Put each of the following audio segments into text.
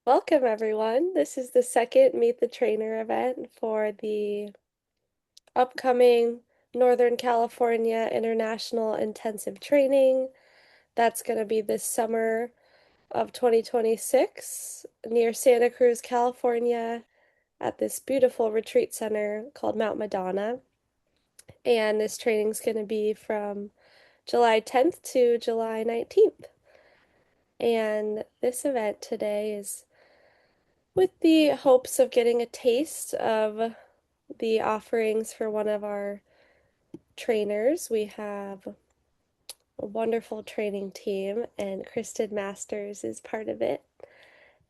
Welcome, everyone. This is the second Meet the Trainer event for the upcoming Northern California International Intensive Training. That's going to be this summer of 2026 near Santa Cruz, California, at this beautiful retreat center called Mount Madonna. And this training is going to be from July 10th to July 19th. And this event today is with the hopes of getting a taste of the offerings for one of our trainers. We have a wonderful training team, and Kristin Masters is part of it.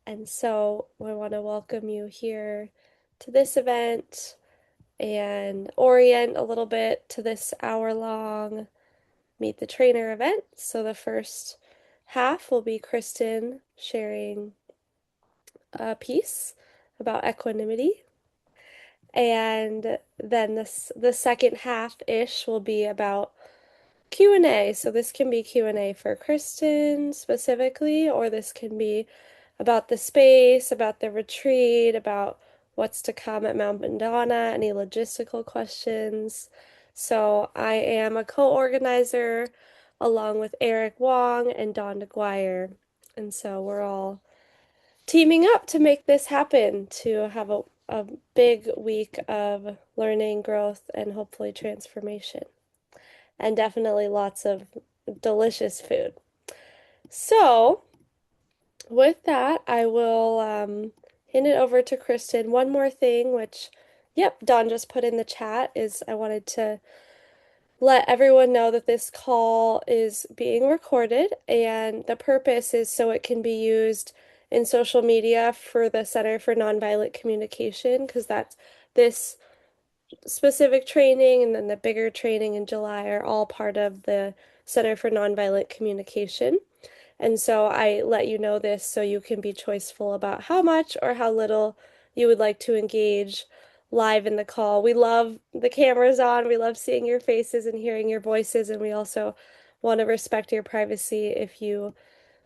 And so I want to welcome you here to this event and orient a little bit to this hour-long Meet the Trainer event. So the first half will be Kristin sharing a piece about equanimity. And then the second half-ish will be about Q&A. So this can be Q&A for Kristin specifically, or this can be about the space, about the retreat, about what's to come at Mount Madonna, any logistical questions. So I am a co-organizer along with Eric Wong and Don DeGuire. And so we're all teaming up to make this happen, to have a big week of learning, growth, and hopefully transformation. And definitely lots of delicious food. So, with that, I will hand it over to Kristin. One more thing, which, yep, Don just put in the chat, is I wanted to let everyone know that this call is being recorded, and the purpose is so it can be used in social media for the Center for Nonviolent Communication, because that's this specific training and then the bigger training in July are all part of the Center for Nonviolent Communication. And so I let you know this so you can be choiceful about how much or how little you would like to engage live in the call. We love the cameras on, we love seeing your faces and hearing your voices, and we also want to respect your privacy if you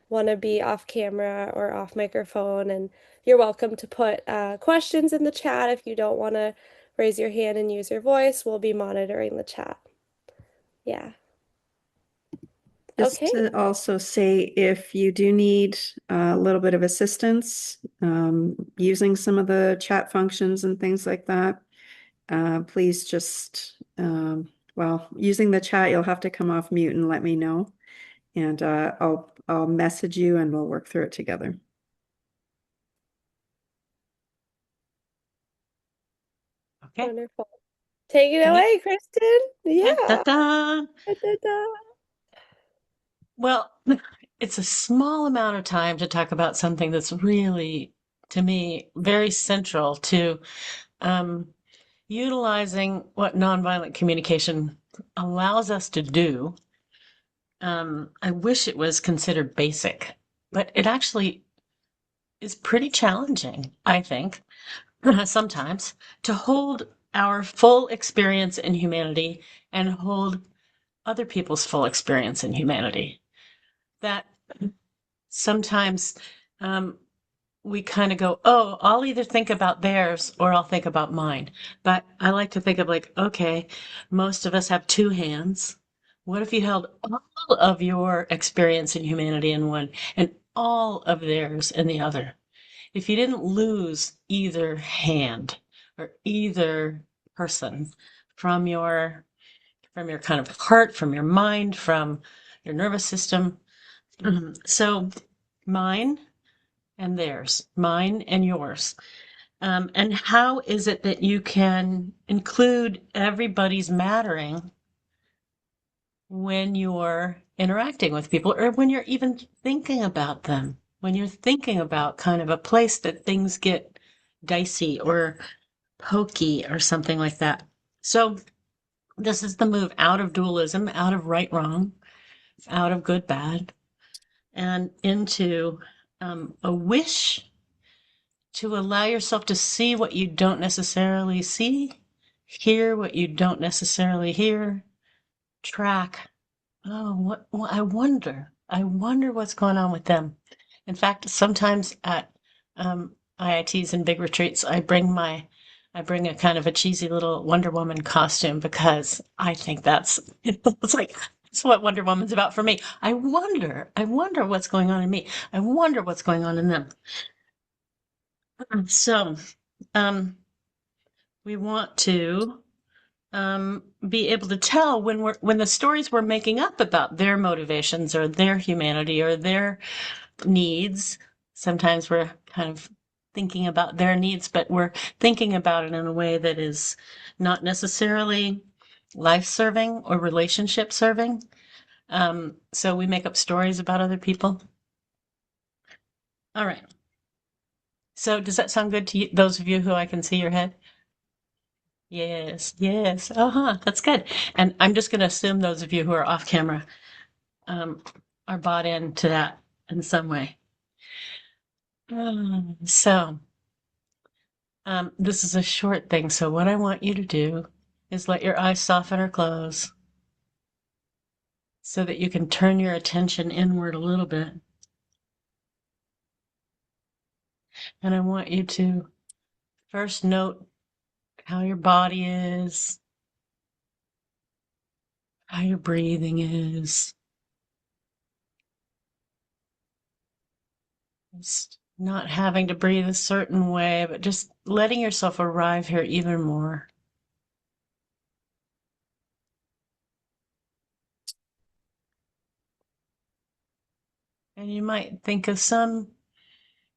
want to be off camera or off microphone. And you're welcome to put questions in the chat if you don't want to raise your hand and use your voice. We'll be monitoring the chat. Yeah. Just Okay. to also say, if you do need a little bit of assistance using some of the chat functions and things like that, please just, well, using the chat, you'll have to come off mute and let me know. And I'll message you and we'll work through it together. Okay. Wonderful. Take it away, Kristin. Da, Yeah. da, da. Da, da, da. Well, it's a small amount of time to talk about something that's really, to me, very central to utilizing what nonviolent communication allows us to do. I wish it was considered basic, but it actually is pretty challenging, I think, sometimes, to hold our full experience in humanity and hold other people's full experience in humanity. That sometimes we kind of go, oh, I'll either think about theirs or I'll think about mine. But I like to think of like, okay, most of us have two hands. What if you held all of your experience in humanity in one and all of theirs in the other? If you didn't lose either hand or either person from your kind of heart, from your mind, from your nervous system. So mine and theirs, mine and yours. And how is it that you can include everybody's mattering when you're interacting with people or when you're even thinking about them, when you're thinking about kind of a place that things get dicey or pokey or something like that. So this is the move out of dualism, out of right, wrong, out of good, bad, and into a wish to allow yourself to see what you don't necessarily see, hear what you don't necessarily hear, track. Oh, I wonder what's going on with them. In fact, sometimes at IITs and big retreats, I bring a kind of a cheesy little Wonder Woman costume because I think that's it's like it's what Wonder Woman's about for me. I wonder what's going on in me. I wonder what's going on in them. So, um, we want to be able to tell when the stories we're making up about their motivations or their humanity or their needs. Sometimes we're kind of thinking about their needs, but we're thinking about it in a way that is not necessarily life serving or relationship serving. So we make up stories about other people. All right. So does that sound good to you, those of you who I can see your head? Yes, yes. Uh-huh. That's good. And I'm just going to assume those of you who are off camera um, are bought into that in some way. So this is a short thing, so what I want you to do is let your eyes soften or close so that you can turn your attention inward a little bit. And I want you to first note how your body is, how your breathing is. Just not having to breathe a certain way, but just letting yourself arrive here even more. And you might think of some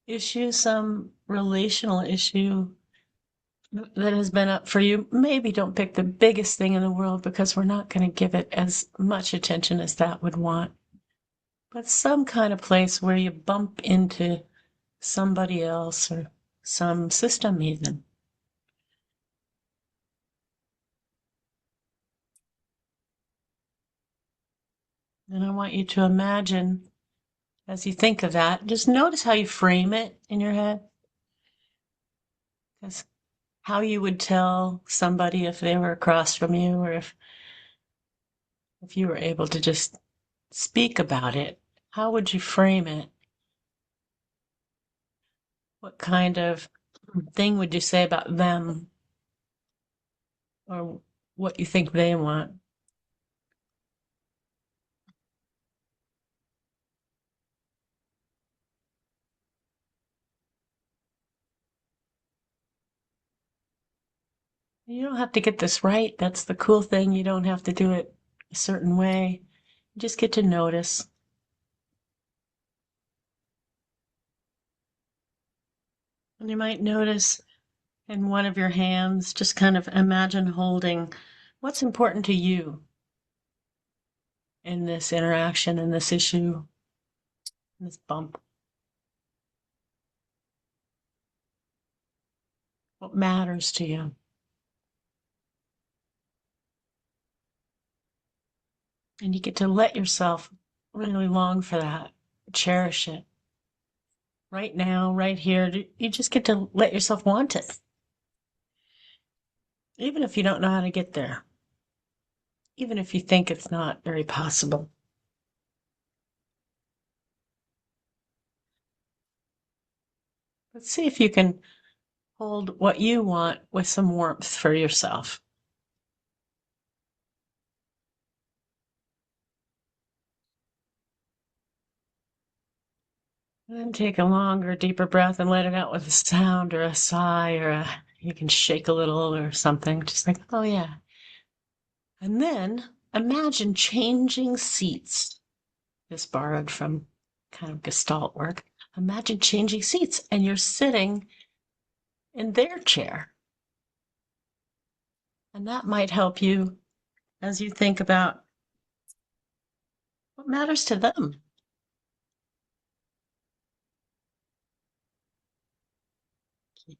issue, some relational issue that has been up for you. Maybe don't pick the biggest thing in the world because we're not going to give it as much attention as that would want. But some kind of place where you bump into somebody else or some system even. And I want you to imagine as you think of that, just notice how you frame it in your head. Because how you would tell somebody if they were across from you or if you were able to just speak about it, how would you frame it? What kind of thing would you say about them or what you think they want? You don't have to get this right. That's the cool thing. You don't have to do it a certain way. You just get to notice. And you might notice in one of your hands, just kind of imagine holding what's important to you in this interaction, in this issue, in this bump. What matters to you? And you get to let yourself really long for that, cherish it. Right now, right here, you just get to let yourself want it, even if you don't know how to get there, even if you think it's not very possible. Let's see if you can hold what you want with some warmth for yourself. And then take a longer, deeper breath and let it out with a sound or a sigh you can shake a little or something, just like, oh yeah. And then imagine changing seats. This borrowed from kind of Gestalt work. Imagine changing seats and you're sitting in their chair. And that might help you as you think about what matters to them.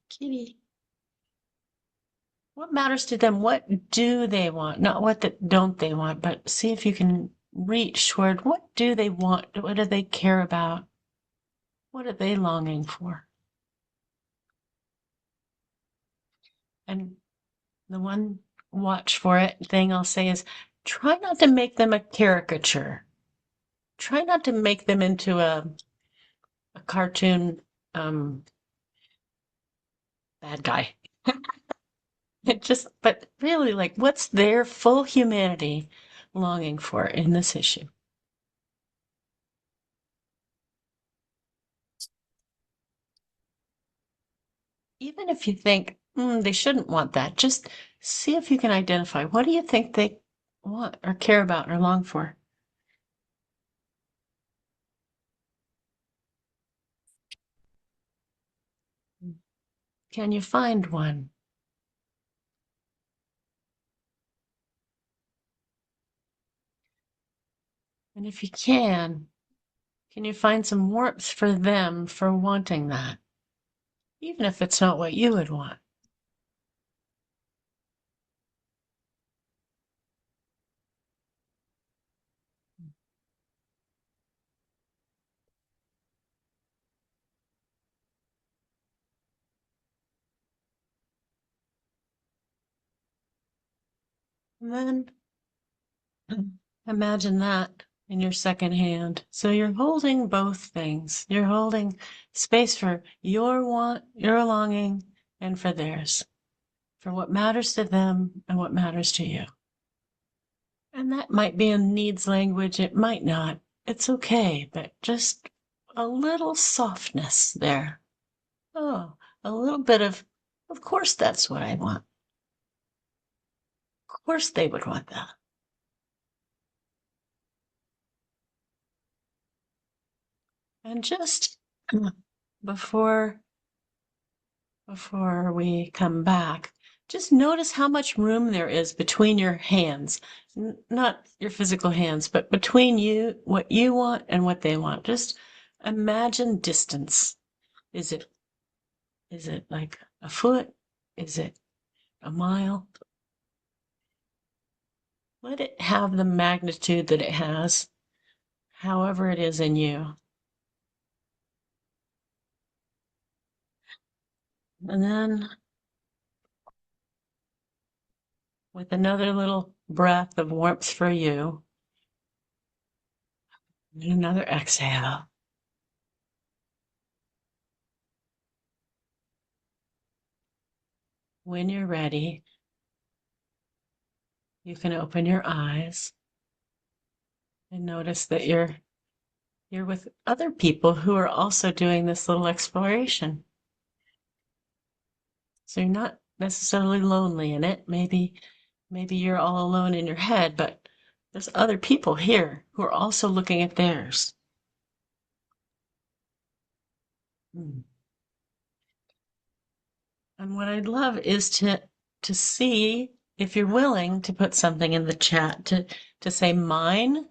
Kitty. What matters to them? What do they want? Not what that don't they want, but see if you can reach toward what do they want? What do they care about? What are they longing for? And the one watch for it thing I'll say is try not to make them a caricature. Try not to make them into a cartoon bad guy. But really, like, what's their full humanity longing for in this issue? Even if you think they shouldn't want that, just see if you can identify what do you think they want or care about or long for. Can you find one? And if you can you find some warmth for them for wanting that, even if it's not what you would want? And then imagine that in your second hand. So you're holding both things. You're holding space for your want, your longing, and for theirs, for what matters to them and what matters to you. And that might be in needs language, it might not. It's okay, but just a little softness there. Oh, a little bit of course that's what I want. Of course they would want that. And just before before we come back, just notice how much room there is between your hands, not your physical hands, but between you, what you want and what they want. Just imagine distance. Is it is it like a foot? Is it a mile? Let it have the magnitude that it has, however it is in you. And then with another little breath of warmth for you, and another exhale. When you're ready, you can open your eyes and notice that you're with other people who are also doing this little exploration. So you're not necessarily lonely in it. Maybe you're all alone in your head, but there's other people here who are also looking at theirs. Hmm. And what I'd love is to see if you're willing to put something in the chat to say mine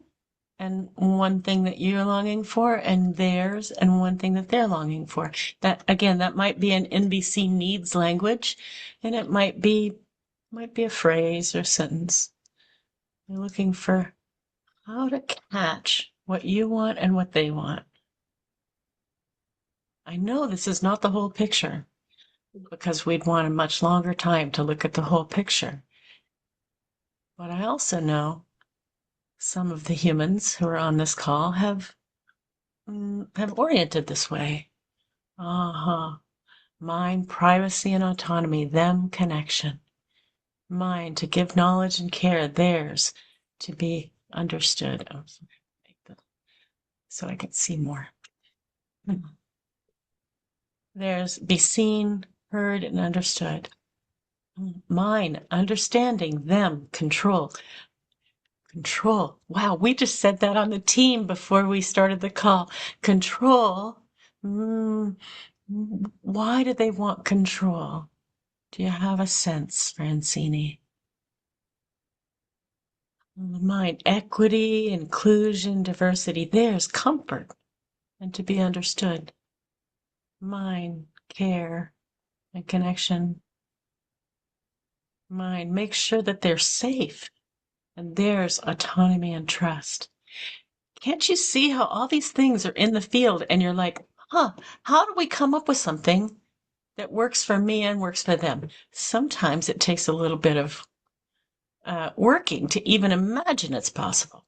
and one thing that you're longing for and theirs and one thing that they're longing for. That again, that might be an NVC needs language, and it might be a phrase or sentence. You're looking for how to catch what you want and what they want. I know this is not the whole picture because we'd want a much longer time to look at the whole picture. But I also know some of the humans who are on this call have oriented this way. Uh-huh. Mine, privacy and autonomy, them, connection. Mine, to give knowledge and care, theirs, to be understood. Oh, sorry, so I can see more. Theirs, be seen, heard, and understood. Mine, understanding, them, control. Control. Wow, we just said that on the team before we started the call. Control. Mm, why do they want control? Do you have a sense, Francini? Mine, equity, inclusion, diversity. There's comfort and to be understood. Mine, care and connection. Mine, make sure that they're safe. And there's autonomy and trust. Can't you see how all these things are in the field and you're like, how do we come up with something that works for me and works for them? Sometimes it takes a little bit of working to even imagine it's possible.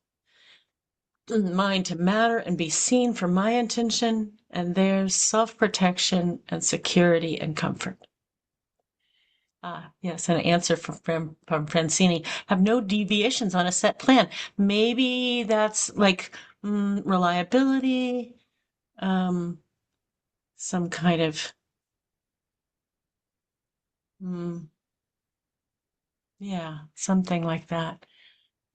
Mine to matter and be seen for my intention, and theirs self-protection and security and comfort. Yes, an answer from Francini. Have no deviations on a set plan. Maybe that's like reliability, um, some kind of mm, yeah, something like that.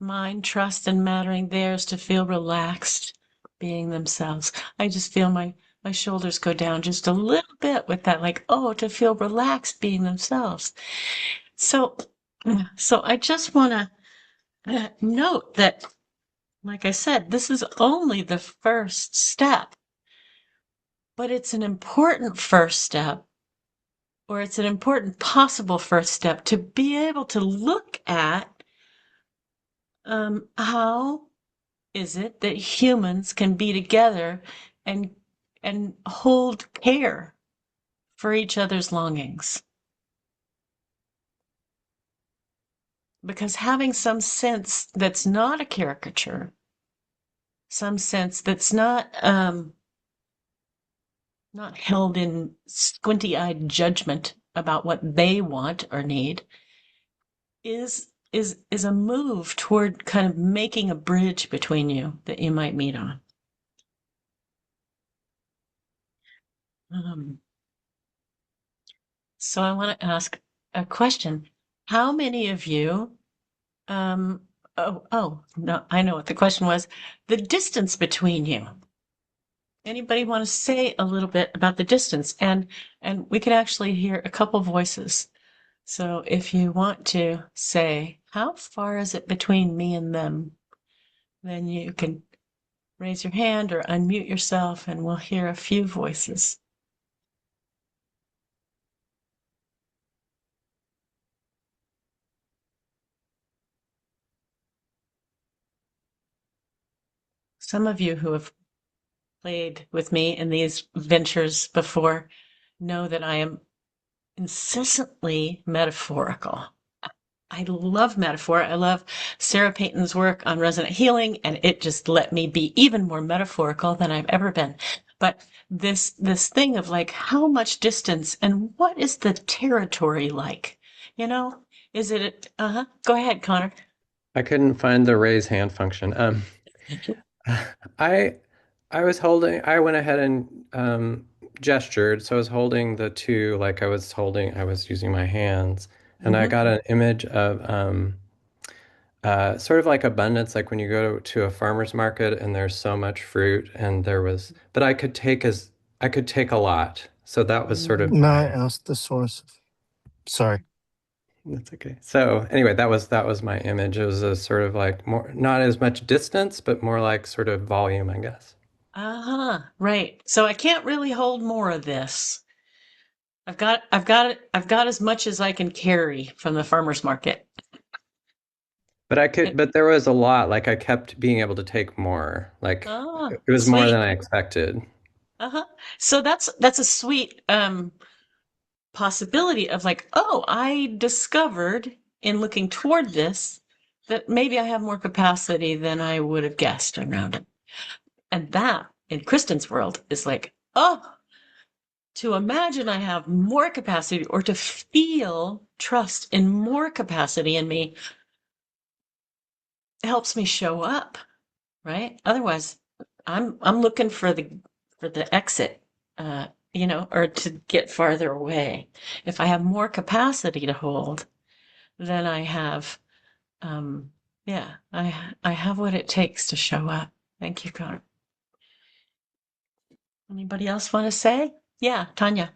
Mind, trust, and mattering theirs to feel relaxed, being themselves. I just feel my shoulders go down just a little bit with that, like, oh, to feel relaxed, being themselves. So, so I just want to note that, like I said, this is only the first step, but it's an important first step, or it's an important possible first step to be able to look at how is it that humans can be together and hold care for each other's longings. Because having some sense that's not a caricature, some sense that's not held in squinty-eyed judgment about what they want or need, is a move toward kind of making a bridge between you that you might meet on. Um, so I want to ask a question. How many of you, no, I know what the question was. The distance between you. Anybody want to say a little bit about the distance? And we can actually hear a couple voices. So if you want to say, how far is it between me and them? Then you can raise your hand or unmute yourself and we'll hear a few voices. Some of you who have played with me in these ventures before know that I am incessantly metaphorical. I love metaphor. I love Sarah Payton's work on resonant healing, and it just let me be even more metaphorical than I've ever been. But this thing of like how much distance and what is the territory like? You know, is it Go ahead, Connor. I couldn't find the raise hand function. I I went ahead and gestured. So I was holding the two, like I was using my hands, and I Mm-hmm. got an image of sort of like abundance, like when you go to a farmer's market and there's so much fruit, and but I could take a lot. So that was sort of Mm. May I my, ask the source? Sorry. that's okay. So anyway, that was my image. It was a sort of like more, not as much distance, but more like sort of volume, I guess. Right. So I can't really hold more of this. I've got as much as I can carry from the farmer's market. It, But there was a lot. Like I kept being able to take more. Like it was more Sweet. than I expected. Uh-huh. So that's a sweet possibility of like, oh, I discovered in looking toward this that maybe I have more capacity than I would have guessed around it. And that in Kristin's world is like, oh, to imagine I have more capacity or to feel trust in more capacity in me helps me show up, right? Otherwise, I'm looking for the exit, or to get farther away. If I have more capacity to hold, then I have, yeah, I have what it takes to show up. Thank you, Connor. Anybody else want to say? Yeah, Tanya.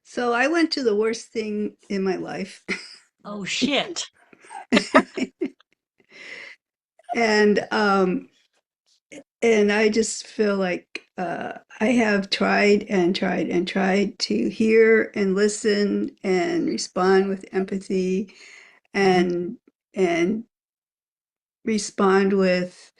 So I went to the worst thing in my life. Oh shit. and and I just feel like I have tried and tried and tried to hear and listen and respond with empathy Mhm. and and respond with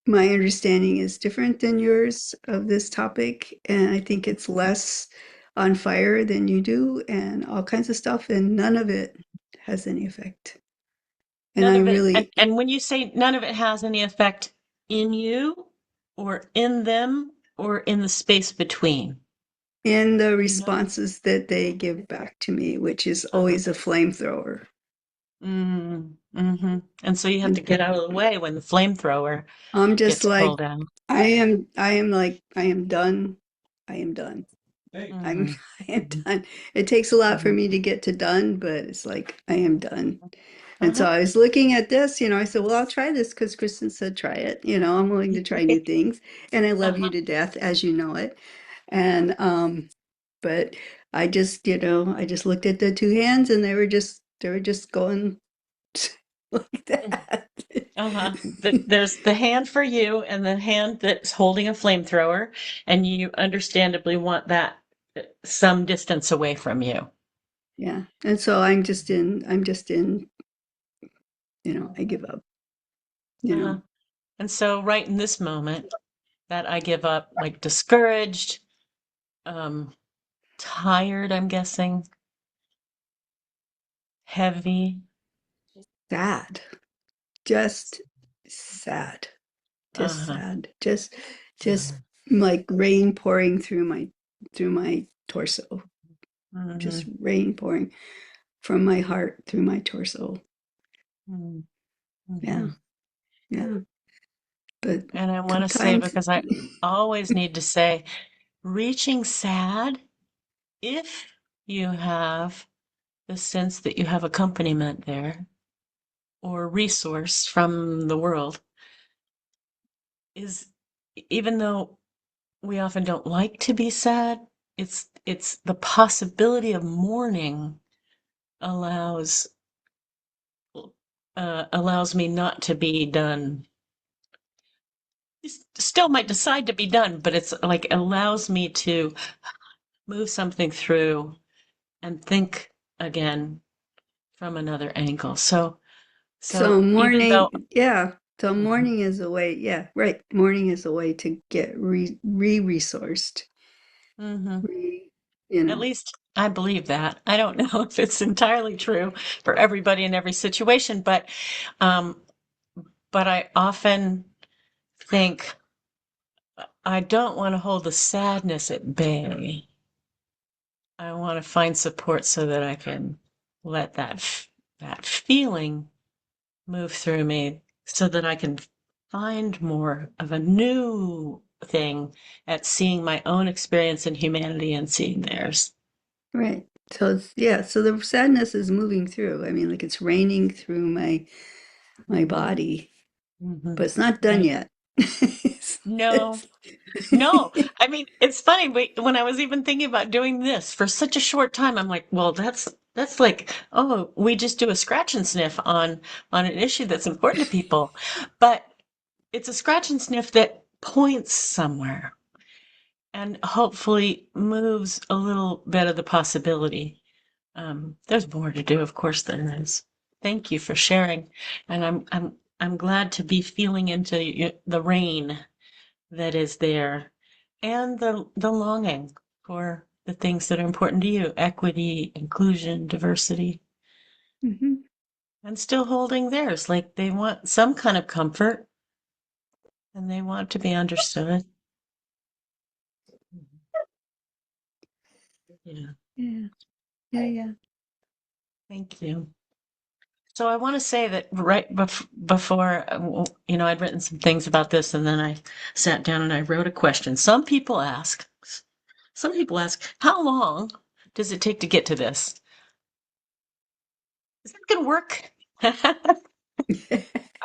my understanding is different than yours of this topic, and I think it's less on fire than you do and all kinds of stuff, and none of it has any effect. And None I of it, really, and when you say none of it has any effect in you or in them or in the space between. in the responses that they give back to me, which is always a flamethrower. Mm-hmm. And so you have to get out of the way when the flamethrower I'm just gets like, pulled out. I am like, I am done. I am done. I'm Mhm. I am done. It takes a lot for me to get to done, but it's like I am done. And so Uh-huh. I was looking at this, I said, well, I'll try this because Kristen said try it. I'm willing to try new things. And I love you Uh-huh. to death, as you know it. And but I just, I just looked at the two hands and they were just going like that. Uh-huh. There's the hand for you and the hand that's holding a flamethrower, and you understandably want that some distance away from you. Yeah. And so I'm just in, I give up, you Uh-huh. know. And so right in this moment that I give up, like discouraged, um, tired, I'm guessing, heavy. Sad. Just sad. Just Uh-huh. sad. Just like rain pouring through my torso. Just Mm-hmm. rain pouring from my heart through my torso. Mm-hmm. Yeah. Yeah. But And I want to say, sometimes because I always need to say, reaching sad, if you have the sense that you have accompaniment there or resource from the world, is even though we often don't like to be sad, it's the possibility of mourning allows allows me not to be done. Still might decide to be done, but it's like allows me to move something through and think again from another angle. So so even though mourning, yeah. So Mhm, mourning is a way, yeah, right. Mourning is a way to get re-resourced. mhm, Re, at least I believe that. I don't know if it's entirely true for everybody in every situation, um, but I often think I don't want to hold the sadness at bay. I want to find support so that I can let that feeling move through me so that I can find more of a new thing at seeing my own experience in humanity and seeing theirs. right. So yeah, so the sadness is moving through. I mean, like it's raining through my body, Hmm. but it's not done Right. yet. No, no. I mean, it's funny. When I was even thinking about doing this for such a short time, I'm like, well, that's like, oh, we just do a scratch and sniff on an issue that's important to people, but it's a scratch and sniff that points somewhere and hopefully moves a little bit of the possibility. There's more to do, of course there is. Thank you for sharing, and I'm glad to be feeling into the rain that is there, and the longing for the things that are important to you: equity, inclusion, diversity, Mhm. and still holding theirs. Like they want some kind of comfort, and they want to be understood. Yeah, Yeah, yeah, yeah. thank you. So I want to say that before, I'd written some things about this, and then I sat down and I wrote a question. Some people ask, how long does it take to get to this? Is that going to work?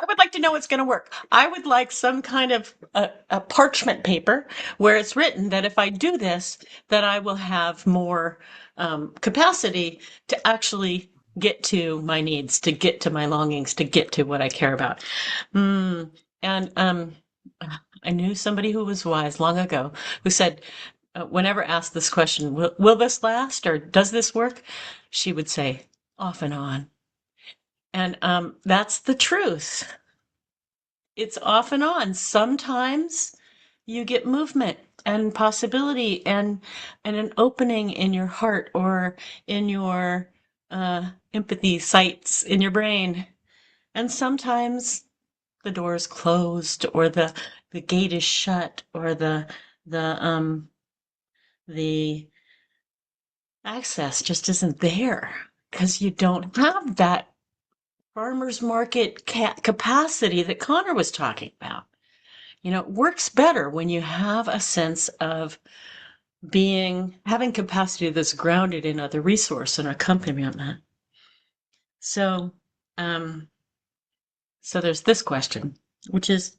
I would like to know it's going to work. I would like some kind of a parchment paper where it's written that if I do this, that I will have more capacity to actually get to my needs, to get to my longings, to get to what I care about. Mm. And I knew somebody who was wise long ago who said, whenever asked this question, will this last or does this work? She would say, off and on. And that's the truth. It's off and on. Sometimes you get movement and possibility and an opening in your heart or in your empathy sites in your brain. And sometimes the door is closed or the gate is shut or the the access just isn't there because you don't have that farmers market capacity that Connor was talking about. It works better when you have a sense of having capacity that's grounded in other resource and accompaniment. So, so there's this question, which is,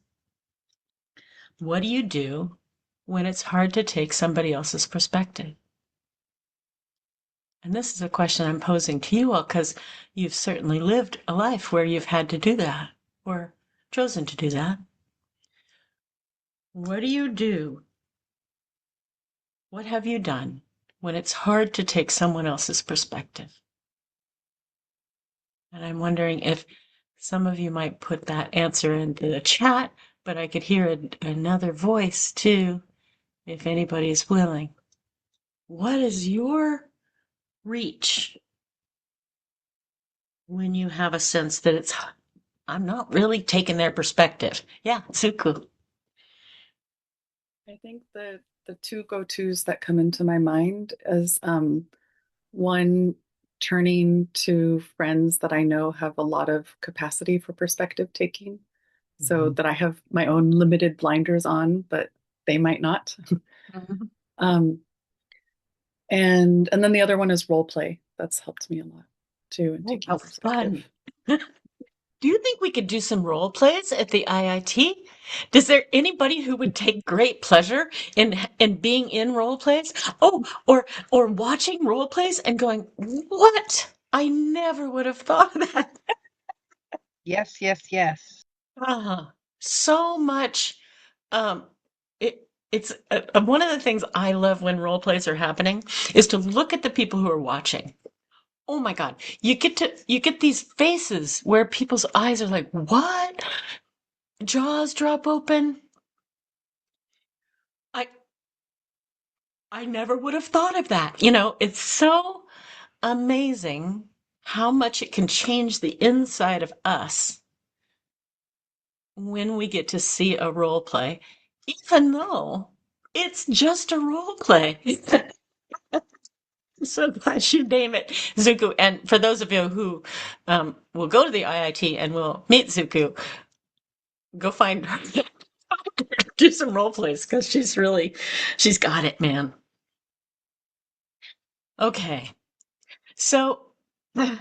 what do you do when it's hard to take somebody else's perspective? And this is a question I'm posing to you all because you've certainly lived a life where you've had to do that or chosen to do that. What do you do? What have you done when it's hard to take someone else's perspective? And I'm wondering if some of you might put that answer into the chat, but I could hear another voice too, if anybody's willing. What is your reach when you have a sense that I'm not really taking their perspective? Yeah, Suku. I think the two go-tos that come into my mind is one, turning to friends that I know have a lot of capacity for perspective taking, so that I have my own limited blinders on, but they might not. Mhm. And then the other one is role play. That's helped me a lot too in taking How perspective. fun. Do you think we could do some role plays at the IIT? Is there anybody who would take great pleasure in being in role plays? Oh, or watching role plays and going, "What? I never would have thought of that." Yes, yes, yes. So much. Um, it's one of the things I love when role plays are happening is to look at the people who are watching. Oh my God. You get these faces where people's eyes are like, what? Jaws drop open. I I never would have thought of that. It's so amazing how much it can change the inside of us when we get to see a role play, even though it's just a role play. So glad you name it, Zuku. And for those of you who will go to the IIT and will meet Zuku, go find her. Do some role plays because she's got it, man. Okay. So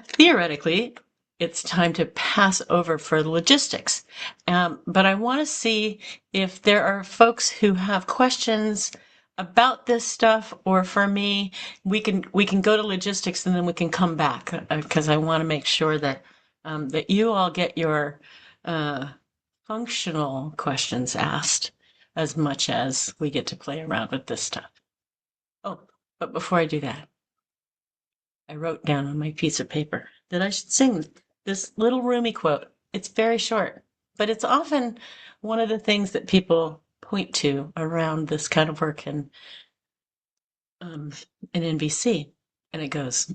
theoretically, it's time to pass over for logistics. But I want to see if there are folks who have questions about this stuff, or for me, we can go to logistics and then we can come back because I want to make sure that you all get your functional questions asked as much as we get to play around with this stuff. Oh, but before I do that, I wrote down on my piece of paper that I should sing this little Rumi quote. It's very short, but it's often one of the things that people point to around this kind of work um, in NVC. And it goes,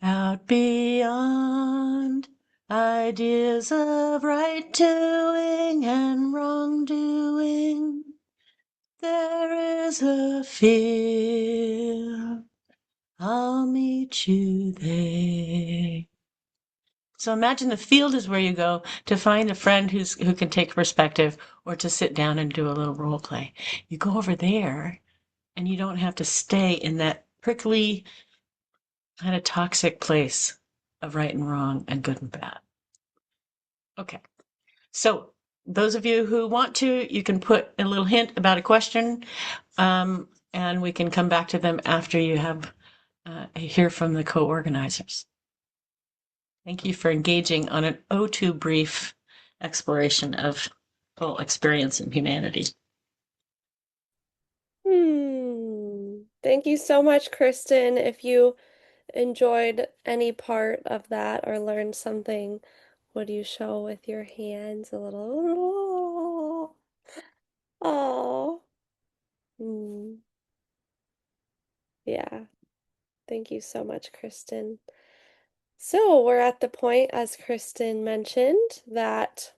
out beyond ideas of right doing and wrongdoing, there is a field. I'll meet you there. So imagine the field is where you go to find a friend who can take perspective or to sit down and do a little role play. You go over there and you don't have to stay in that prickly kind of toxic place of right and wrong and good and bad. Okay. So those of you who want to, you can put a little hint about a question, and we can come back to them after you have hear from the co-organizers. Thank you for engaging on an O2 brief exploration of full experience in humanity. Thank you so much, Kristin. If you enjoyed any part of that or learned something, would you show with your hands a little? Oh. Yeah. Thank you so much, Kristin. So we're at the point, as Kristin mentioned, that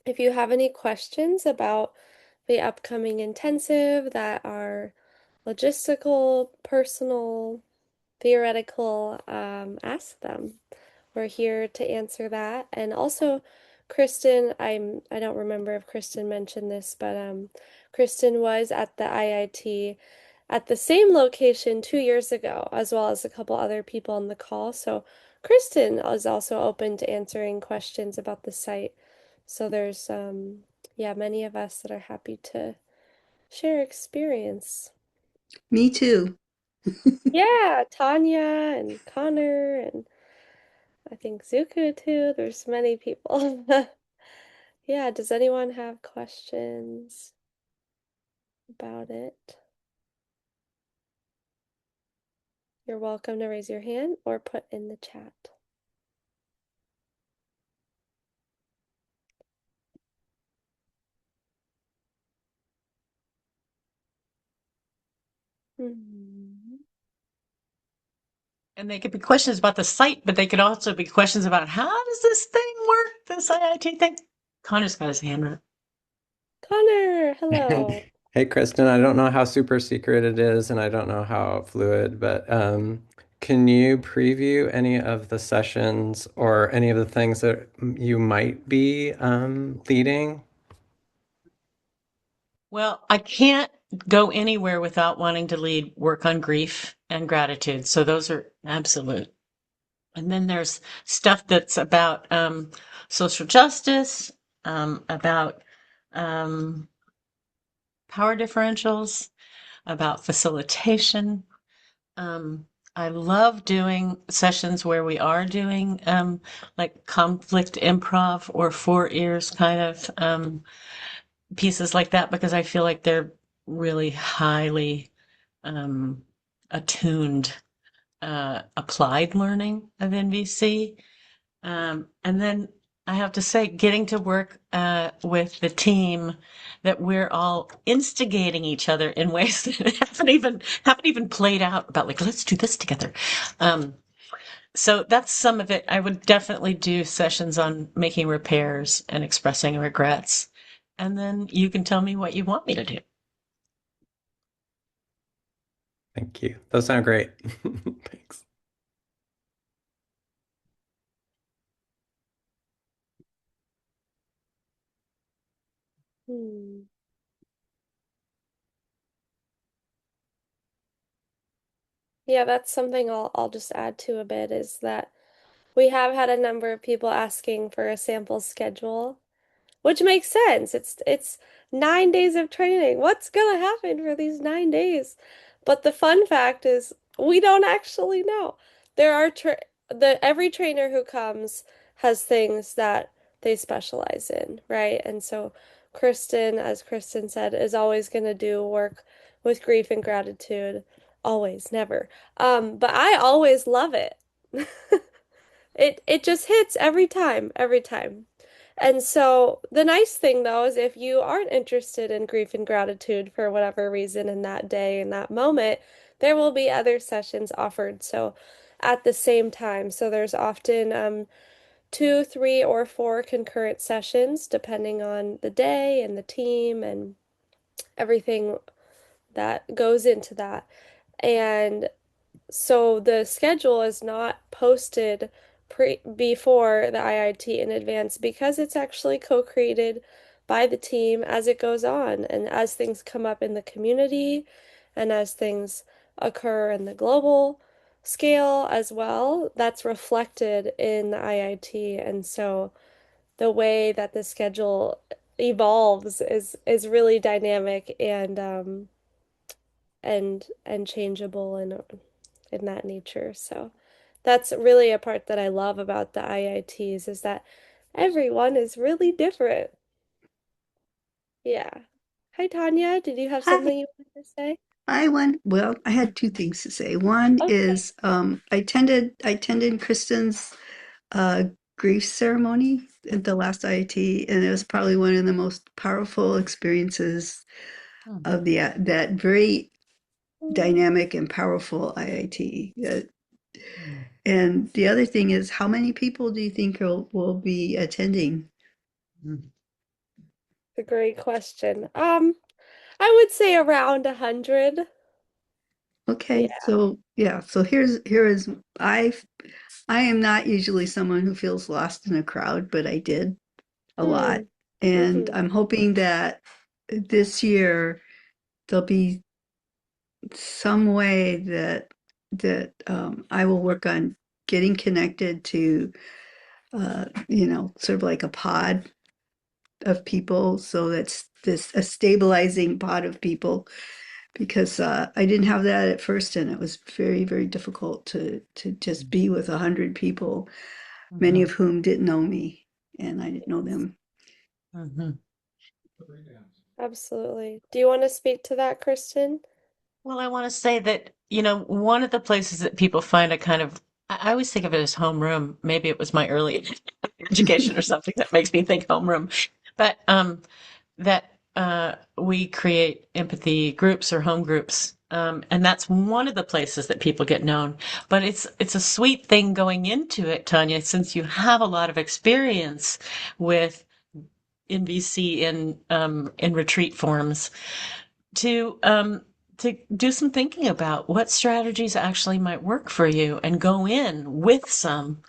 if you have any questions about the upcoming intensive that are logistical, personal, theoretical, ask them. We're here to answer that. And also, Kristin, I don't remember if Kristin mentioned this, but Kristin was at the IIT at the same location 2 years ago, as well as a couple other people on the call. So Kristin is also open to answering questions about the site. So there's yeah, many of us that are happy to share experience. Me too. Yeah, Tanya and Connor and I think Zuko too. There's many people. Yeah, does anyone have questions about it? You're welcome to raise your hand or put in the chat. Hmm. And they could be questions about the site, but they could also be questions about how does this thing work, this IIT thing? Connor's got his hand up. Connor, hello. Hey, Kristen, I don't know how super secret it is, and I don't know how fluid, but can you preview any of the sessions or any of the things that you might be leading? Well, I can't go anywhere without wanting to lead work on grief and gratitude. So those are absolute. And then there's stuff that's about social justice, about power differentials, about facilitation. I love doing sessions where we are doing like conflict improv or four ears kind of pieces like that because I feel like they're really highly attuned applied learning of NVC. And then I have to say, getting to work with the team that we're all instigating each other in ways that haven't even played out about like, let's do this together. So that's some of it. I would definitely do sessions on making repairs and expressing regrets. And then you can tell me what you want me to do. Thank you. Those sound great. Thanks. Hmm. Yeah, that's something I'll just add to a bit is that we have had a number of people asking for a sample schedule. Which makes sense. It's 9 days of training. What's gonna happen for these 9 days? But the fun fact is we don't actually know. There are every trainer who comes has things that they specialize in, right? And so Kristin, as Kristin said, is always gonna do work with grief and gratitude. Always, never. But I always love it. It just hits every time, every time. And so the nice thing though is if you aren't interested in grief and gratitude for whatever reason in that day, in that moment, there will be other sessions offered. So at the same time. So there's often two, three, or four concurrent sessions depending on the day and the team and everything that goes into that. And so the schedule is not posted before the IIT in advance because it's actually co-created by the team as it goes on and as things come up in the community and as things occur in the global scale as well, that's reflected in the IIT. And so the way that the schedule evolves is really dynamic and changeable and in that nature. So that's really a part that I love about the IITs is that everyone is really different. Yeah. Hi, Tanya. Did you have Hi. something you wanted to say? I had two things to say. One Okay. is I attended Kristen's uh, grief ceremony at the last IIT, and it was probably one of the most powerful experiences of that very dynamic and powerful IIT. And the other thing is, how many people do you think will be attending? A great question. I would say around 100. Okay, Yeah. so yeah, so here is I am not usually someone who feels lost in a crowd, but I did a lot. Mm. And Mm-hmm. I'm hoping that this year there'll be some way that I will work on getting connected to sort of like a pod of people. So that's this a stabilizing pod of people because I didn't have that at first, and it was very, very difficult to just be with 100 people, many Mhm. of whom didn't know me, and I didn't know them. Mhm. Absolutely. Do you want to speak to that, Kristen? Well, I want to say that, one of the places that people find a kind of, I always think of it as homeroom. Maybe it was my early education or something that makes me think homeroom. But that we create empathy groups or home groups. And that's one of the places that people get known. But it's a sweet thing going into it, Tanya, since you have a lot of experience with NVC in retreat forms to do some thinking about what strategies actually might work for you and go in with some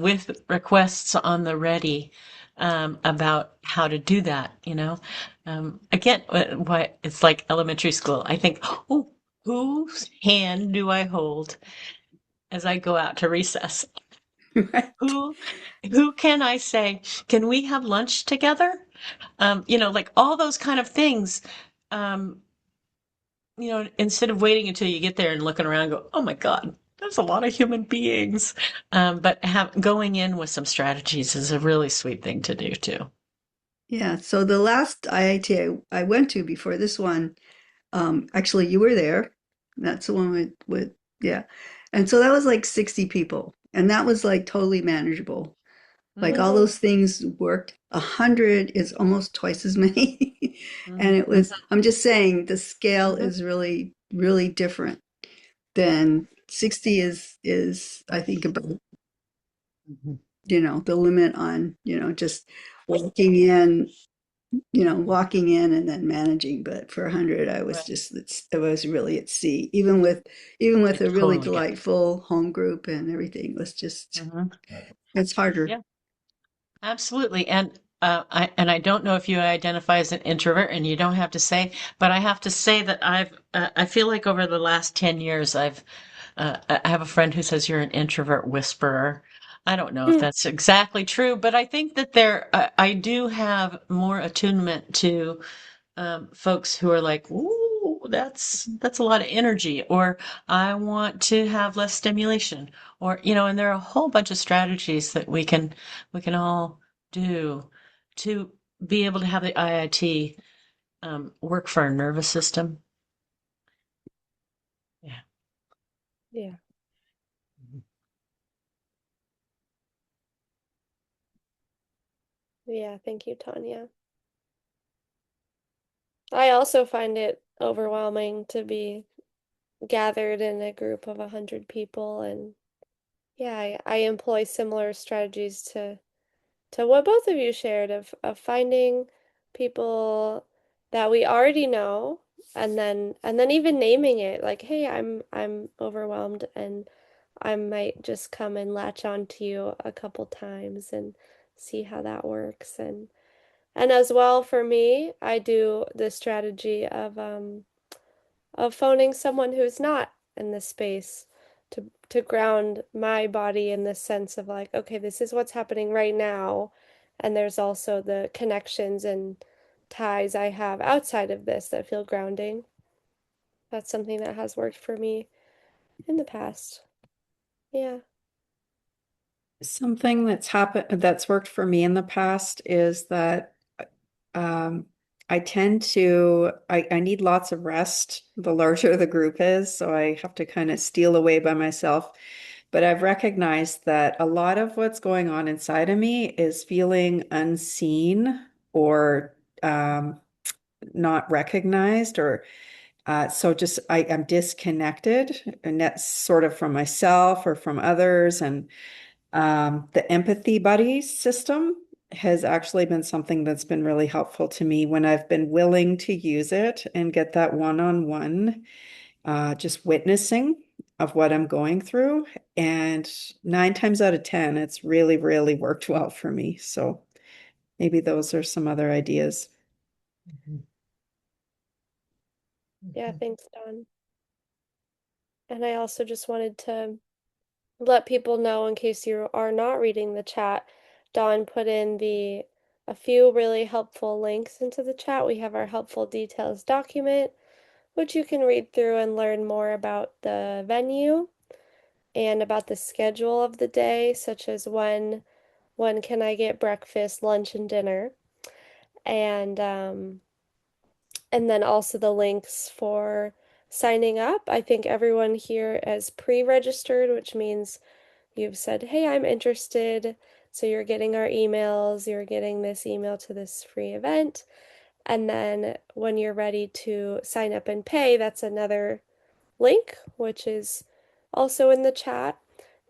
with requests on the ready about how to do that. Again, what it's like elementary school. I think, oh, whose hand do I hold as I go out to recess? Right. Who who can I say, can we have lunch together? Like all those kind of things. Um, instead of waiting until you get there and looking around and go, oh my God, there's a lot of human beings. But going in with some strategies is a really sweet thing to do too. Yeah, so the last IIT I went to before this one, actually you were there. That's the one with yeah. And so that was like 60 people. And that was like totally manageable. Like all Hmm. Mm-hmm. those things worked. 100 is almost twice as many. And it Hmm. was, I'm just saying the scale Hmm. is really, really different than 60 is I think about, Hmm. the limit on, just walking in walking in and then managing. But for 100, I was Right. just, it was really at sea, even with I a really totally get delightful home group and everything. It was just, it. Hmm. it's harder. Yeah, absolutely. And I don't know if you identify as an introvert, and you don't have to say, but I have to say that I feel like over the last 10 years, I have a friend who says you're an introvert whisperer. I don't know if that's exactly true, but I think that I do have more attunement to folks who are like, "Ooh, that's a lot of energy," or "I want to have less stimulation," or and there are a whole bunch of strategies that we can all do to be able to have the IIT work for our nervous system. Yeah. Yeah. Yeah. Thank you, Tanya. I also find it overwhelming to be gathered in a group of 100 people, and yeah, I employ similar strategies to what both of you shared of finding people that we already know, and then even naming it like, hey, I'm overwhelmed, and I might just come and latch on to you a couple times and see how that works. And as well, for me, I do the strategy of phoning someone who's not in this space to ground my body in the sense of like, okay, this is what's happening right now, and there's also the connections and ties I have outside of this that feel grounding. That's something that has worked for me in the past. Yeah. Something that's worked for me in the past is that um, I need lots of rest the larger the group is, so I have to kind of steal away by myself. But I've recognized that a lot of what's going on inside of me is feeling unseen or not recognized, or so just I'm disconnected, and that's sort of from myself or from others. And the empathy buddy system has actually been something that's been really helpful to me when I've been willing to use it and get that one-on-one just witnessing of what I'm going through. And 9 times out of 10, it's really, really worked well for me. So maybe those are some other ideas. Yeah, thanks, Don. And I also just wanted to let people know, in case you are not reading the chat, Dawn put in a few really helpful links into the chat. We have our helpful details document, which you can read through and learn more about the venue and about the schedule of the day, such as when can I get breakfast, lunch, and dinner, and and then also the links for signing up. I think everyone here is pre-registered, which means you've said, hey, I'm interested. So you're getting our emails, you're getting this email to this free event. And then when you're ready to sign up and pay, that's another link, which is also in the chat.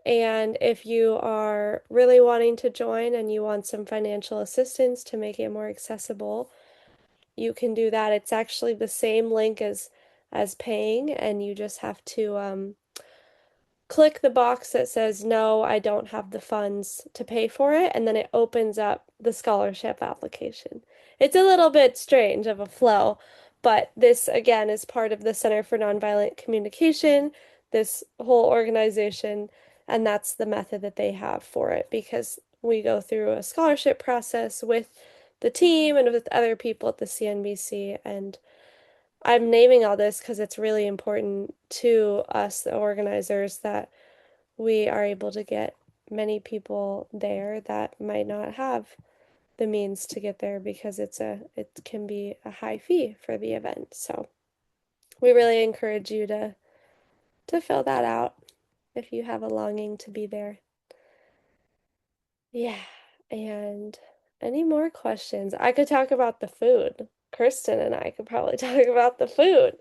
And if you are really wanting to join and you want some financial assistance to make it more accessible, you can do that. It's actually the same link as paying, and you just have to click the box that says, no, I don't have the funds to pay for it, and then it opens up the scholarship application. It's a little bit strange of a flow, but this again is part of the Center for Nonviolent Communication, this whole organization, and that's the method that they have for it, because we go through a scholarship process with the team and with other people at the CNVC. And I'm naming all this because it's really important to us, the organizers, that we are able to get many people there that might not have the means to get there, because it can be a high fee for the event. So we really encourage you to fill that out if you have a longing to be there. Yeah, and any more questions? I could talk about the food. Kristen and I could probably talk about the food.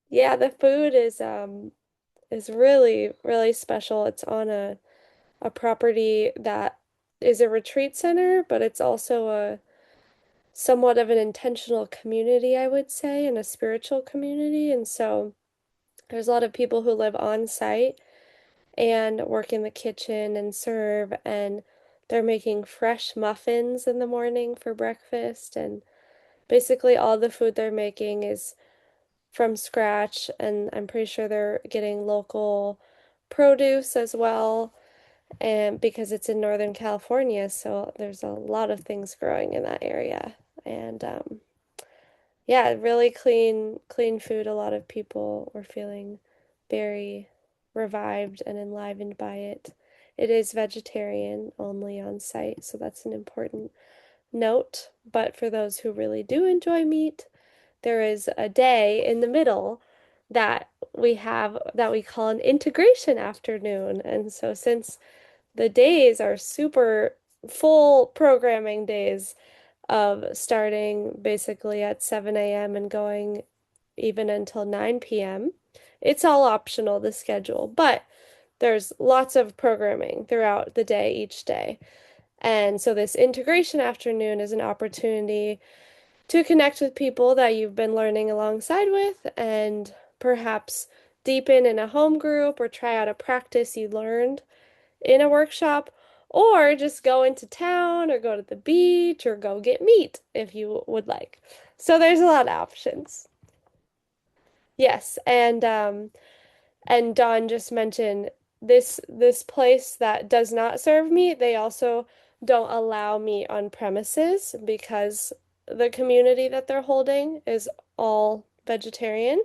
Yeah, the food is really, really special. It's on a property that is a retreat center, but it's also a somewhat of an intentional community, I would say, and a spiritual community. And so there's a lot of people who live on site and work in the kitchen and serve, and they're making fresh muffins in the morning for breakfast. And basically all the food they're making is from scratch, and I'm pretty sure they're getting local produce as well, and because it's in Northern California, so there's a lot of things growing in that area. And yeah, really clean food. A lot of people were feeling very revived and enlivened by it. It is vegetarian only on site, so that's an important note. But for those who really do enjoy meat, there is a day in the middle that we call an integration afternoon. And so since the days are super full programming days, of starting basically at 7 a.m. and going even until 9 p.m. It's all optional, the schedule, but there's lots of programming throughout the day, each day. And so this integration afternoon is an opportunity to connect with people that you've been learning alongside with, and perhaps deepen in a home group or try out a practice you learned in a workshop, or just go into town or go to the beach or go get meat if you would like. So there's a lot of options. Yes, and Don just mentioned this place that does not serve meat, they also don't allow meat on premises because the community that they're holding is all vegetarian.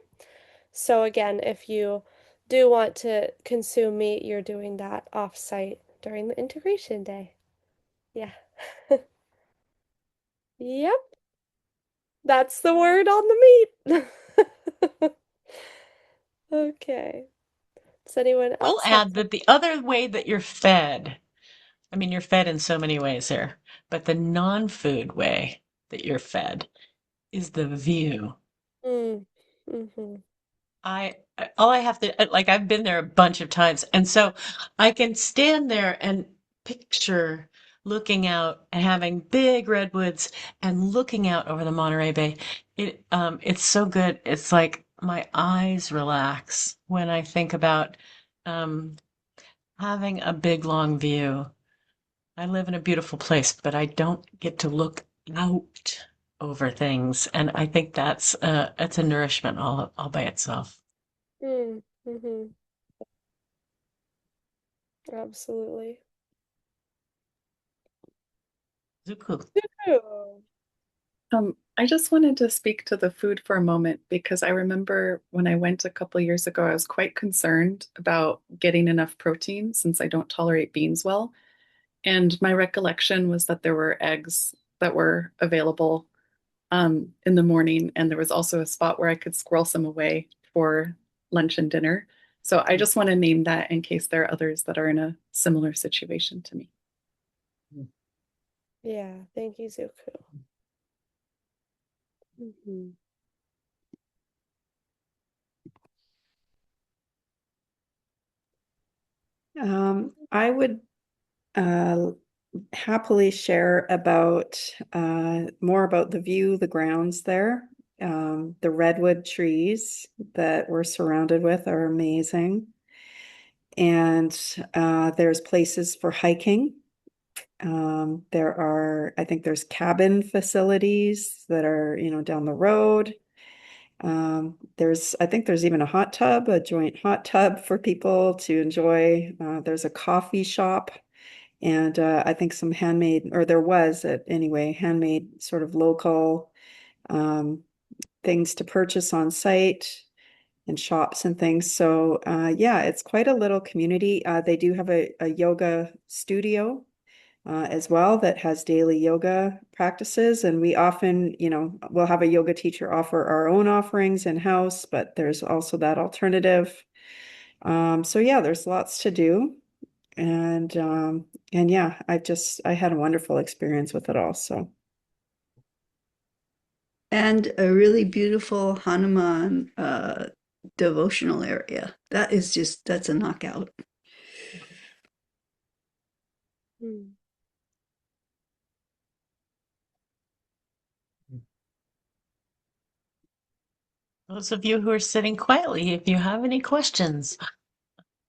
So again, if you do want to consume meat, you're doing that off-site during the integration day. Yeah. Yep, that's the word on the meat. Okay. Does anyone I'll else have add that the other way that you're fed, I mean, you're fed in so many ways here, but the non-food way that you're fed is the view. mm-hmm. All I have to, like, I've been there a bunch of times, and so I can stand there and picture looking out and having big redwoods and looking out over the Monterey Bay. It's so good. It's like my eyes relax when I think about um, having a big long view. I live in a beautiful place, but I don't get to look out over things, and I think that's a nourishment all by itself. Mm-hmm. Absolutely. Zuku. Ooh. I just wanted to speak to the food for a moment because I remember when I went a couple years ago, I was quite concerned about getting enough protein since I don't tolerate beans well. And my recollection was that there were eggs that were available in the morning, and there was also a spot where I could squirrel some away for lunch and dinner. So I just want to name that in case there are others that are in a similar situation to me. Yeah, thank you, Zuko. Mm-hmm. I would happily share about more about the view, the grounds there. The redwood trees that we're surrounded with are amazing. And there's places for hiking. I think there's cabin facilities that are, down the road. I think there's even a hot tub, a joint hot tub for people to enjoy. There's a coffee shop and I think some handmade, or there was anyway, handmade sort of local um, things to purchase on site and shops and things. So yeah, it's quite a little community. They do have a yoga studio as well that has daily yoga practices. And we often, we'll have a yoga teacher offer our own offerings in-house, but there's also that alternative. So yeah, there's lots to do. And yeah, I had a wonderful experience with it all. So And a really beautiful Hanuman devotional area. That's a knockout. Mm. Those of you who are sitting quietly, if you have any questions,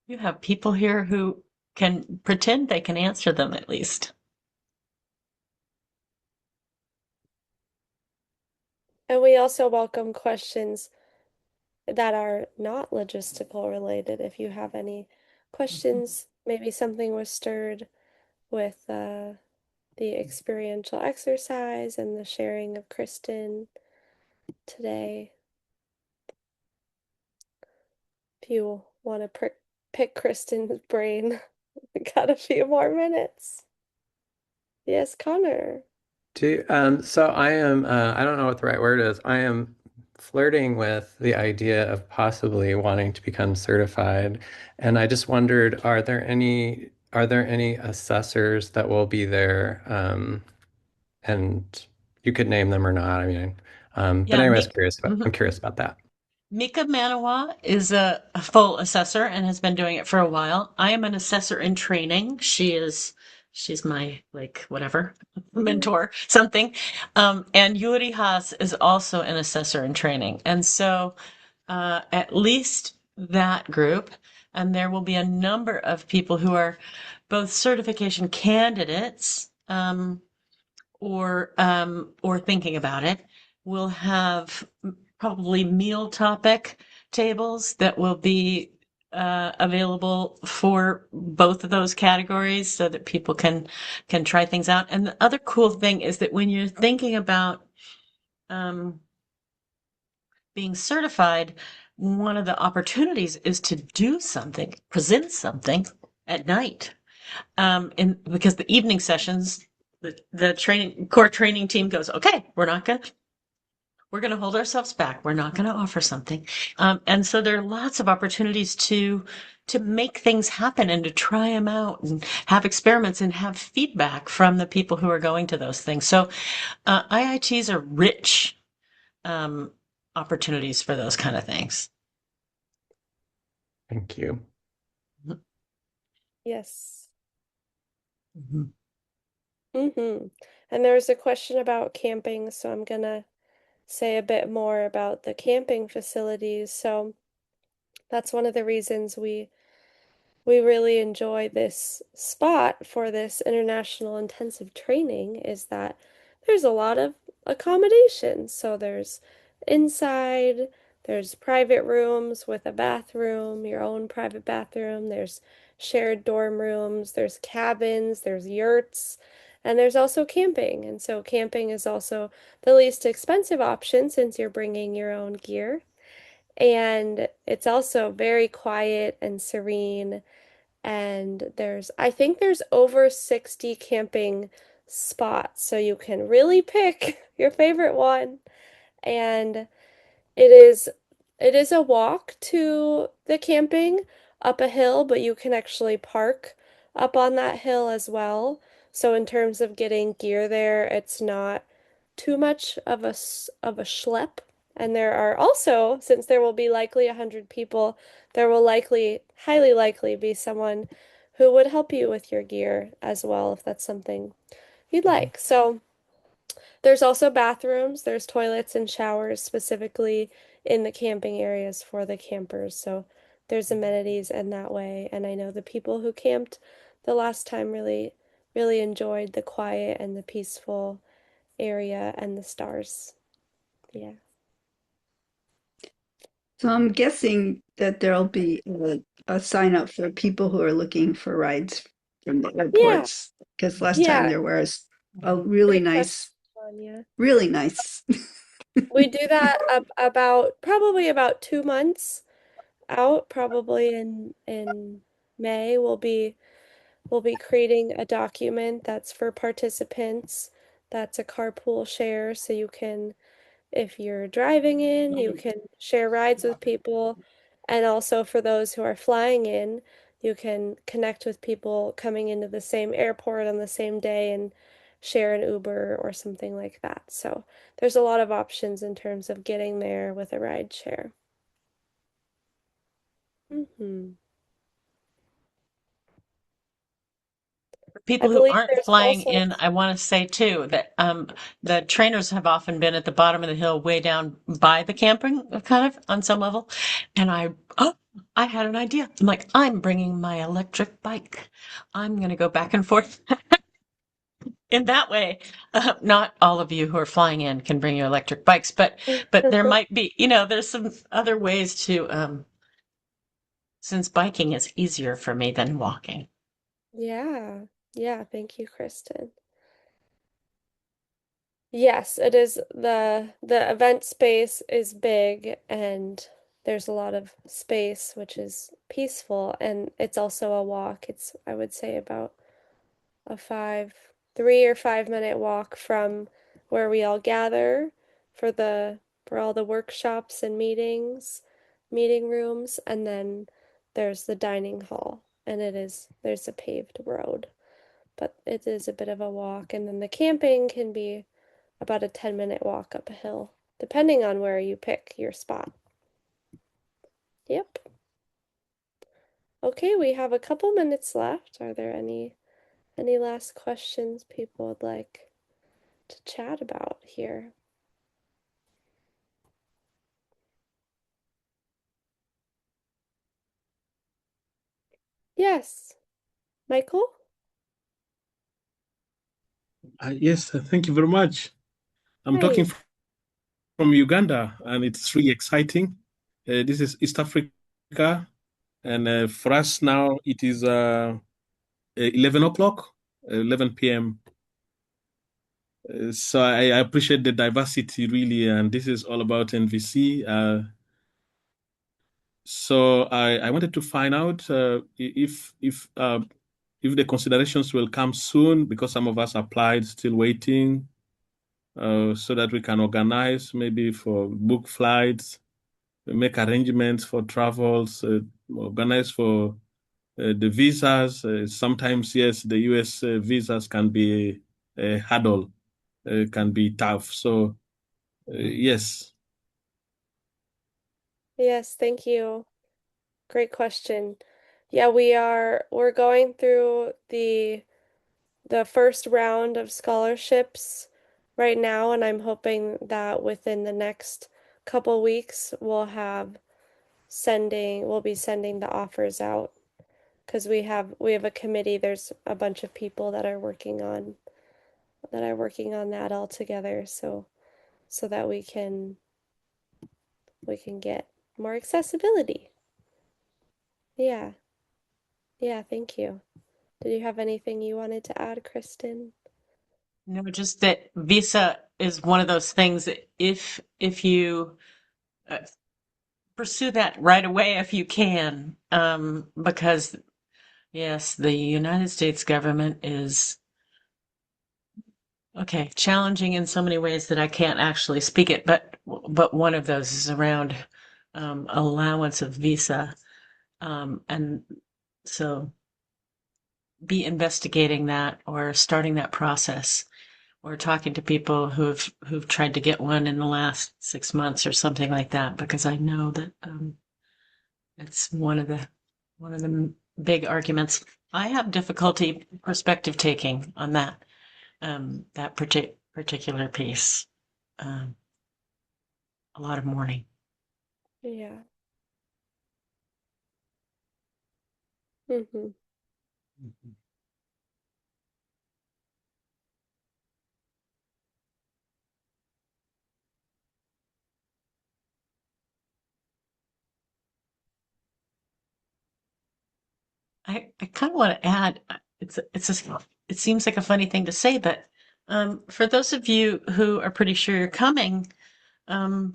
you have people here who can pretend they can answer them at least. And we also welcome questions that are not logistical related. If you have any questions, maybe something was stirred with the experiential exercise and the sharing of Kristin today. If you want to pick Kristin's brain, we got a few more minutes. Yes, Connor. So I am, I don't know what the right word is. I am flirting with the idea of possibly wanting to become certified. And I just wondered, are there any assessors that will be there? And you could name them or not. I mean, but Yeah, anyways, mhm. I'm curious about that. Mika Manawa is a full assessor and has been doing it for a while. I am an assessor in training. She's my like whatever mentor, something. And Yuri Haas is also an assessor in training. And so at least that group, and there will be a number of people who are both certification candidates, or thinking about it. We'll have probably meal topic tables that will be available for both of those categories so that people can try things out. And the other cool thing is that when you're thinking about um, being certified, one of the opportunities is to do something, present something at night. Because the evening sessions, the training core training team goes, okay, we're gonna hold ourselves back. We're not gonna offer something, and so there are lots of opportunities to make things happen and to try them out and have experiments and have feedback from the people who are going to those things. So IITs are rich um, opportunities for those kind of things. Thank you. Yes. Mhm. And there was a question about camping, so I'm gonna say a bit more about the camping facilities. So that's one of the reasons we really enjoy this spot for this international intensive training is that there's a lot of accommodations. So there's inside, there's private rooms with a bathroom, your own private bathroom, there's shared dorm rooms, there's cabins, there's yurts, and there's also camping. And so camping is also the least expensive option since you're bringing your own gear. And it's also very quiet and serene, and I think there's over 60 camping spots, so you can really pick your favorite one. And it is it is a walk to the camping up a hill, but you can actually park up on that hill as well. So in terms of getting gear there, it's not too much of a schlep. And there are also, since there will be likely 100 people, there will highly likely be someone who would help you with your gear as well if that's something you'd like. So there's also bathrooms, there's toilets and showers specifically in the camping areas for the campers. So there's amenities in that way. And I know the people who camped the last time really enjoyed the quiet and the peaceful area and the stars. Yeah. So I'm guessing that there'll be a sign up for people who are looking for rides from the Yeah. airports, because last time Yeah. there was a really Great question, nice, Tanya. really nice. We do that about probably about 2 months out, probably in May. We'll be creating a document that's for participants. That's a carpool share, so you can, if you're driving in, you can share rides with people. And also for those who are flying in, you can connect with people coming into the same airport on the same day and share an Uber or something like that. So there's a lot of options in terms of getting there with a ride share. Hmm. I People who believe aren't there's flying also, in, I want to say too that the trainers have often been at the bottom of the hill, way down by the camping, kind of on some level. And I had an idea. I'm like, I'm bringing my electric bike. I'm going to go back and forth in that way. Not all of you who are flying in can bring your electric bikes, but there might be, there's some other ways to, since biking is easier for me than walking. yeah, yeah, thank you, Kristen. Yes, it is the event space is big and there's a lot of space, which is peaceful, and it's also a walk. It's, I would say, about a 3 or 5 minute walk from where we all gather for all the workshops and meeting rooms, and then there's the dining hall, and there's a paved road, but it is a bit of a walk, and then the camping can be about a 10-minute walk up a hill, depending on where you pick your spot. Yep. Okay, we have a couple minutes left. Are there any last questions people would like to chat about here? Yes, Michael? Yes, thank you very much. I'm talking Hi. from Uganda, and it's really exciting. This is East Africa, and for us now it is 11 o'clock, 11 p.m. So I appreciate the diversity really, and this is all about NVC. So I wanted to find out if the considerations will come soon, because some of us applied, still waiting, so that we can organize maybe for book flights, make arrangements for travels, organize for the visas. Sometimes, yes, the US visas can be a hurdle, can be tough. So, yes. Yes, thank you. Great question. Yeah, we're going through the first round of scholarships right now, and I'm hoping that within the next couple weeks we'll be sending the offers out, because we have a committee. There's a bunch of people that are working on that all together, so that we can get more accessibility. Yeah. Yeah, thank you. Did you have anything you wanted to add, Kristin? No, just that visa is one of those things that if you uh, pursue that right away if you can, because yes, the United States government is challenging in so many ways that I can't actually speak it, but one of those is around allowance of visa, and so be investigating that or starting that process or talking to people who've tried to get one in the last 6 months or something like that, because I know that it's one of the big arguments. I have difficulty perspective taking on that particular piece. Um, a lot of mourning. Yeah. Mm-hmm. I kind of want to add, it seems like a funny thing to say, but for those of you who are pretty sure you're coming, um,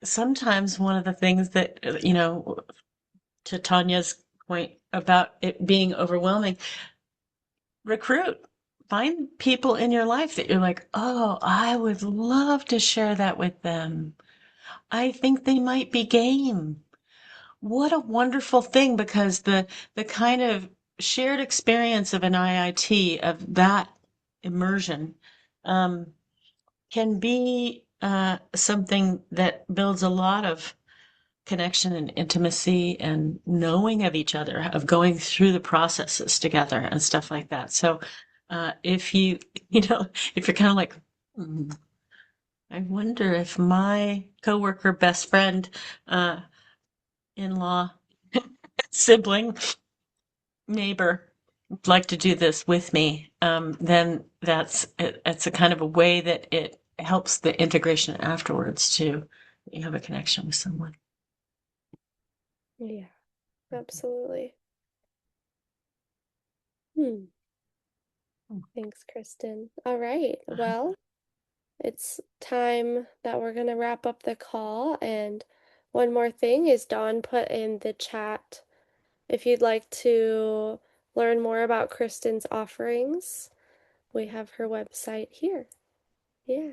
sometimes one of the things that, to Tanya's point about it being overwhelming, recruit. Find people in your life that you're like, oh, I would love to share that with them. I think they might be game. What a wonderful thing, because the kind of shared experience of an IIT, of that immersion, um, can be something that builds a lot of connection and intimacy and knowing of each other, of going through the processes together and stuff like that. So if if you're kind of like, I wonder if my coworker, best friend, in-law, sibling, neighbor would like to do this with me, then it's a kind of a way that it helps the integration afterwards too. You have a connection with someone. Yeah, absolutely. Hmm. Thanks, Kristin. All right. Well, it's time that we're going to wrap up the call. And one more thing is Dawn put in the chat, if you'd like to learn more about Kristin's offerings, we have her website here. Yeah.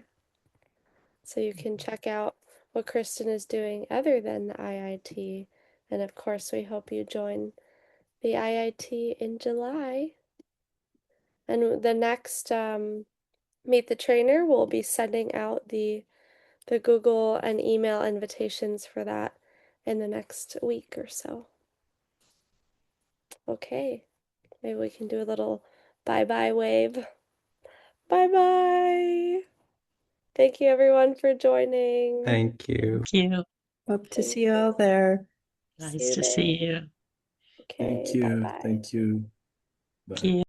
So you can check out what Kristin is doing other than the IIT. And of course, we hope you join the IIT in July. And the next Meet the Trainer will be sending out the Google and email invitations for that in the next week or so. Okay, maybe we can do a little bye-bye wave. Bye-bye. Thank you everyone for joining. Thank you. Thank you. Hope to Thank see you all there. See Nice you to there. see you. Okay, Thank you. bye-bye. Thank you. Thank Bye. you.